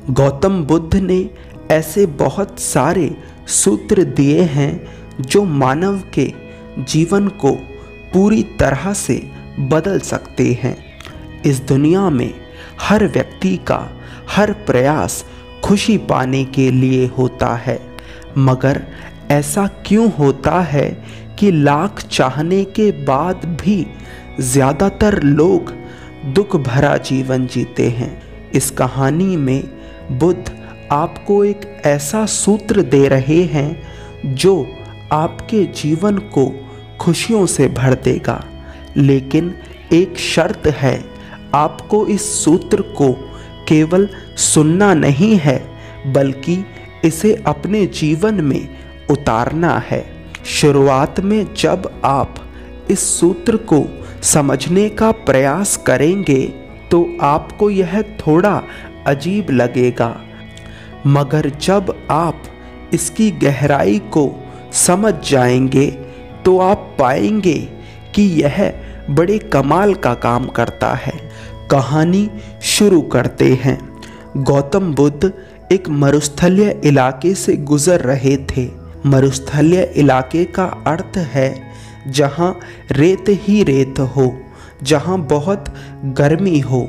गौतम बुद्ध ने ऐसे बहुत सारे सूत्र दिए हैं जो मानव के जीवन को पूरी तरह से बदल सकते हैं। इस दुनिया में हर व्यक्ति का हर प्रयास खुशी पाने के लिए होता है, मगर ऐसा क्यों होता है कि लाख चाहने के बाद भी ज़्यादातर लोग दुख भरा जीवन जीते हैं। इस कहानी में बुद्ध आपको एक ऐसा सूत्र दे रहे हैं जो आपके जीवन को खुशियों से भर देगा, लेकिन एक शर्त है, आपको इस सूत्र को केवल सुनना नहीं है बल्कि इसे अपने जीवन में उतारना है। शुरुआत में जब आप इस सूत्र को समझने का प्रयास करेंगे तो आपको यह थोड़ा अजीब लगेगा, मगर जब आप इसकी गहराई को समझ जाएंगे तो आप पाएंगे कि यह बड़े कमाल का काम करता है। कहानी शुरू करते हैं। गौतम बुद्ध एक मरुस्थलीय इलाके से गुजर रहे थे। मरुस्थलीय इलाके का अर्थ है जहाँ रेत ही रेत हो, जहाँ बहुत गर्मी हो।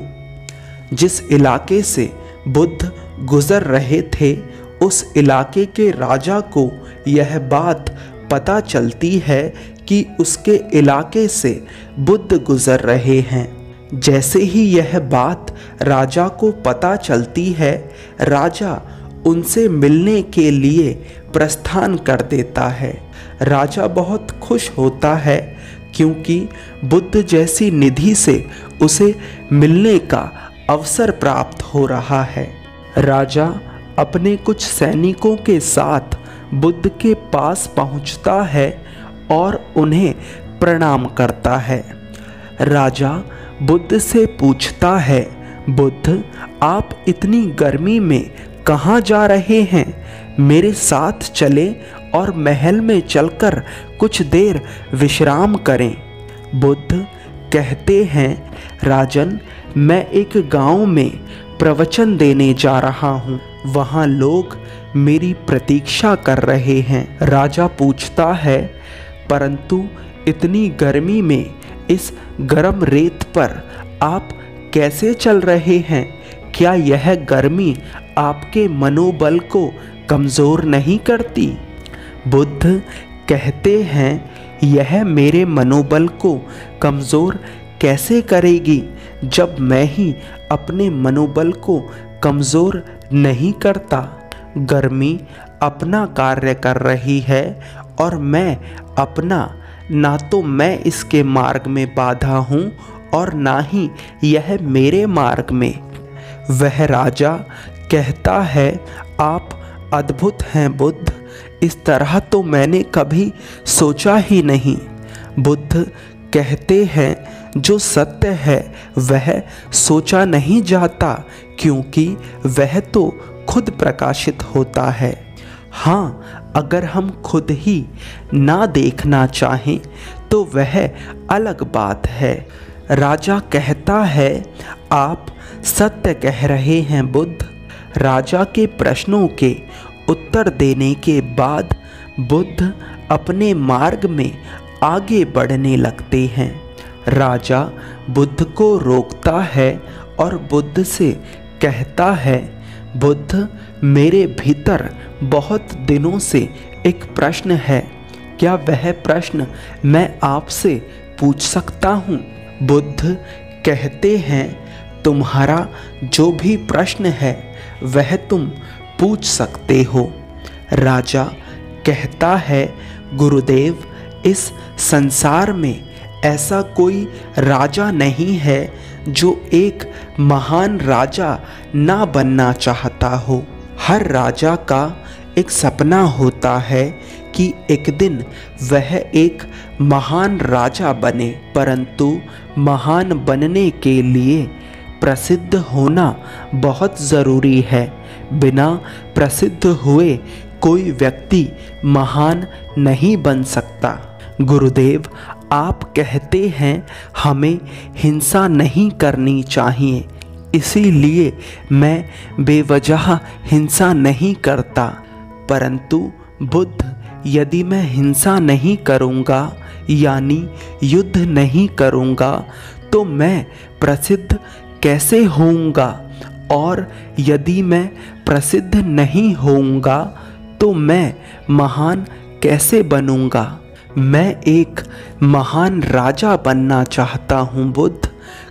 जिस इलाके से बुद्ध गुजर रहे थे उस इलाके के राजा को यह बात पता चलती है कि उसके इलाके से बुद्ध गुजर रहे हैं। जैसे ही यह बात राजा को पता चलती है, राजा उनसे मिलने के लिए प्रस्थान कर देता है। राजा बहुत खुश होता है क्योंकि बुद्ध जैसी निधि से उसे मिलने का अवसर प्राप्त हो रहा है। राजा अपने कुछ सैनिकों के साथ बुद्ध के पास पहुंचता है और उन्हें प्रणाम करता है। राजा बुद्ध से पूछता है, बुद्ध, आप इतनी गर्मी में कहाँ जा रहे हैं? मेरे साथ चलें और महल में चलकर कुछ देर विश्राम करें। बुद्ध कहते हैं, राजन, मैं एक गांव में प्रवचन देने जा रहा हूँ, वहाँ लोग मेरी प्रतीक्षा कर रहे हैं। राजा पूछता है, परंतु इतनी गर्मी में इस गर्म रेत पर आप कैसे चल रहे हैं? क्या यह गर्मी आपके मनोबल को कमज़ोर नहीं करती? बुद्ध कहते हैं, यह मेरे मनोबल को कमज़ोर कैसे करेगी जब मैं ही अपने मनोबल को कमज़ोर नहीं करता। गर्मी अपना कार्य कर रही है और मैं अपना। ना तो मैं इसके मार्ग में बाधा हूँ और ना ही यह मेरे मार्ग में। वह राजा कहता है, आप अद्भुत हैं बुद्ध, इस तरह तो मैंने कभी सोचा ही नहीं। बुद्ध कहते हैं, जो सत्य है वह सोचा नहीं जाता क्योंकि वह तो खुद प्रकाशित होता है। हाँ, अगर हम खुद ही ना देखना चाहें तो वह अलग बात है। राजा कहता है, आप सत्य कह रहे हैं बुद्ध। राजा के प्रश्नों के उत्तर देने के बाद बुद्ध अपने मार्ग में आगे बढ़ने लगते हैं। राजा बुद्ध को रोकता है और बुद्ध से कहता है, बुद्ध, मेरे भीतर बहुत दिनों से एक प्रश्न है, क्या वह प्रश्न मैं आपसे पूछ सकता हूँ? बुद्ध कहते हैं, तुम्हारा जो भी प्रश्न है वह तुम पूछ सकते हो। राजा कहता है, गुरुदेव, इस संसार में ऐसा कोई राजा नहीं है जो एक महान राजा ना बनना चाहता हो। हर राजा का एक सपना होता है कि एक दिन वह एक महान राजा बने, परंतु महान बनने के लिए प्रसिद्ध होना बहुत ज़रूरी है। बिना प्रसिद्ध हुए कोई व्यक्ति महान नहीं बन सकता। गुरुदेव, आप कहते हैं हमें हिंसा नहीं करनी चाहिए, इसीलिए मैं बेवजह हिंसा नहीं करता। परंतु बुद्ध, यदि मैं हिंसा नहीं करूँगा यानी युद्ध नहीं करूँगा तो मैं प्रसिद्ध कैसे होऊंगा, और यदि मैं प्रसिद्ध नहीं होऊंगा तो मैं महान कैसे बनूंगा। मैं एक महान राजा बनना चाहता हूँ बुद्ध,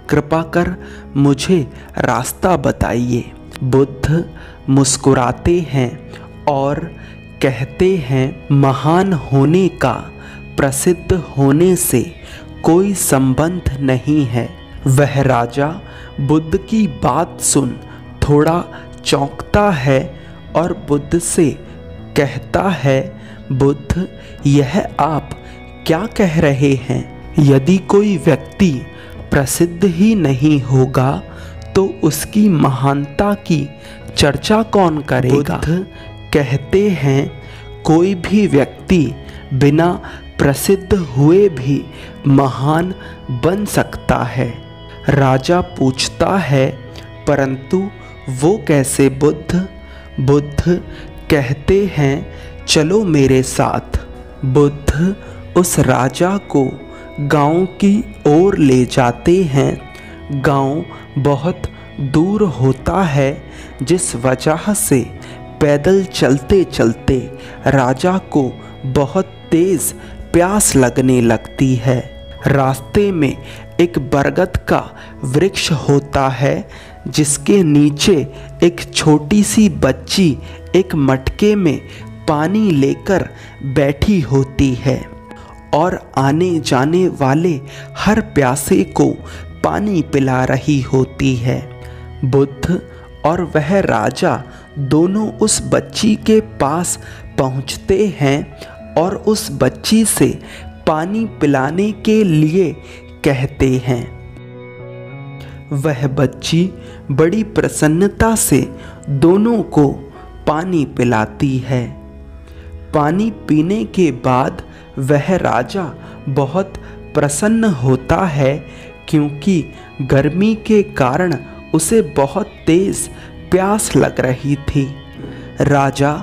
कृपा कर मुझे रास्ता बताइए। बुद्ध मुस्कुराते हैं और कहते हैं, महान होने का प्रसिद्ध होने से कोई संबंध नहीं है। वह राजा बुद्ध की बात सुन थोड़ा चौंकता है और बुद्ध से कहता है, बुद्ध, यह आप क्या कह रहे हैं? यदि कोई व्यक्ति प्रसिद्ध ही नहीं होगा तो उसकी महानता की चर्चा कौन करेगा? बुद्ध कहते हैं, कोई भी व्यक्ति बिना प्रसिद्ध हुए भी महान बन सकता है। राजा पूछता है, परंतु वो कैसे बुद्ध? बुद्ध कहते हैं, चलो मेरे साथ। बुद्ध उस राजा को गांव की ओर ले जाते हैं। गांव बहुत दूर होता है, जिस वजह से पैदल चलते चलते राजा को बहुत तेज प्यास लगने लगती है। रास्ते में एक बरगद का वृक्ष होता है, जिसके नीचे एक छोटी सी बच्ची एक मटके में पानी लेकर बैठी होती है और आने जाने वाले हर प्यासे को पानी पिला रही होती है। बुद्ध और वह राजा दोनों उस बच्ची के पास पहुंचते हैं और उस बच्ची से पानी पिलाने के लिए कहते हैं। वह बच्ची बड़ी प्रसन्नता से दोनों को पानी पिलाती है। पानी पीने के बाद वह राजा बहुत प्रसन्न होता है, क्योंकि गर्मी के कारण उसे बहुत तेज प्यास लग रही थी। राजा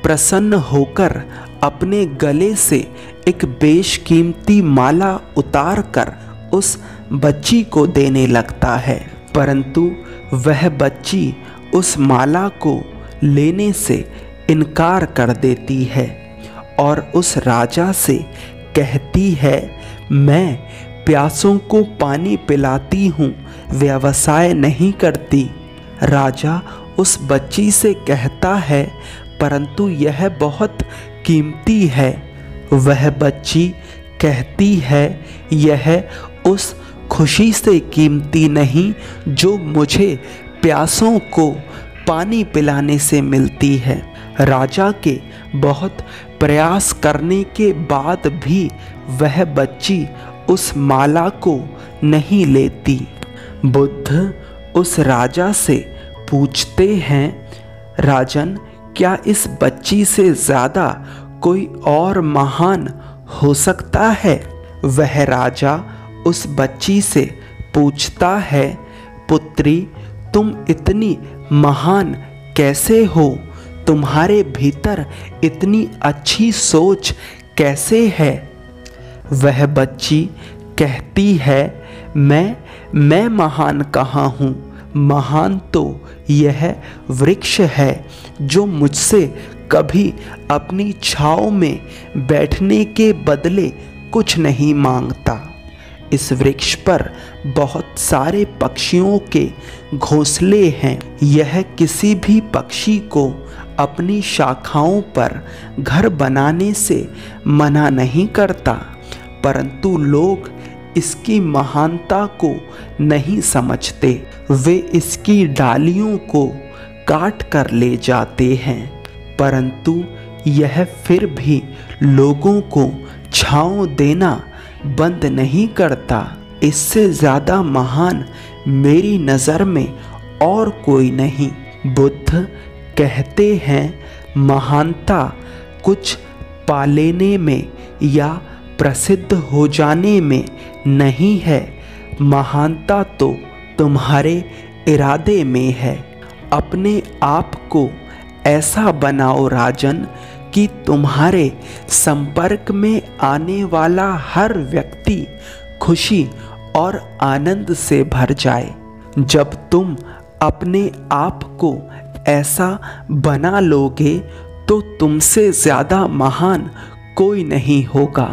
प्रसन्न होकर अपने गले से एक बेशकीमती माला उतार कर उस बच्ची को देने लगता है, परंतु वह बच्ची उस माला को लेने से इनकार कर देती है और उस राजा से कहती है, मैं प्यासों को पानी पिलाती हूँ, व्यवसाय नहीं करती। राजा उस बच्ची से कहता है, परंतु यह बहुत कीमती है। वह बच्ची कहती है, यह उस खुशी से कीमती नहीं जो मुझे प्यासों को पानी पिलाने से मिलती है। राजा के बहुत प्रयास करने के बाद भी वह बच्ची उस माला को नहीं लेती। बुद्ध उस राजा से पूछते हैं, राजन, क्या इस बच्ची से ज़्यादा कोई और महान हो सकता है? वह राजा उस बच्ची से पूछता है, पुत्री, तुम इतनी महान कैसे हो? तुम्हारे भीतर इतनी अच्छी सोच कैसे है? वह बच्ची कहती है, मैं महान कहाँ हूँ? महान तो यह वृक्ष है जो मुझसे कभी अपनी छाँव में बैठने के बदले कुछ नहीं मांगता। इस वृक्ष पर बहुत सारे पक्षियों के घोंसले हैं। यह किसी भी पक्षी को अपनी शाखाओं पर घर बनाने से मना नहीं करता, परंतु लोग इसकी महानता को नहीं समझते। वे इसकी डालियों को काट कर ले जाते हैं, परंतु यह फिर भी लोगों को छांव देना बंद नहीं करता। इससे ज़्यादा महान मेरी नज़र में और कोई नहीं। बुद्ध कहते हैं, महानता कुछ पा लेने में या प्रसिद्ध हो जाने में नहीं है। महानता तो तुम्हारे इरादे में है। अपने आप को ऐसा बनाओ राजन कि तुम्हारे संपर्क में आने वाला हर व्यक्ति खुशी और आनंद से भर जाए। जब तुम अपने आप को ऐसा बना लोगे तो तुमसे ज़्यादा महान कोई नहीं होगा।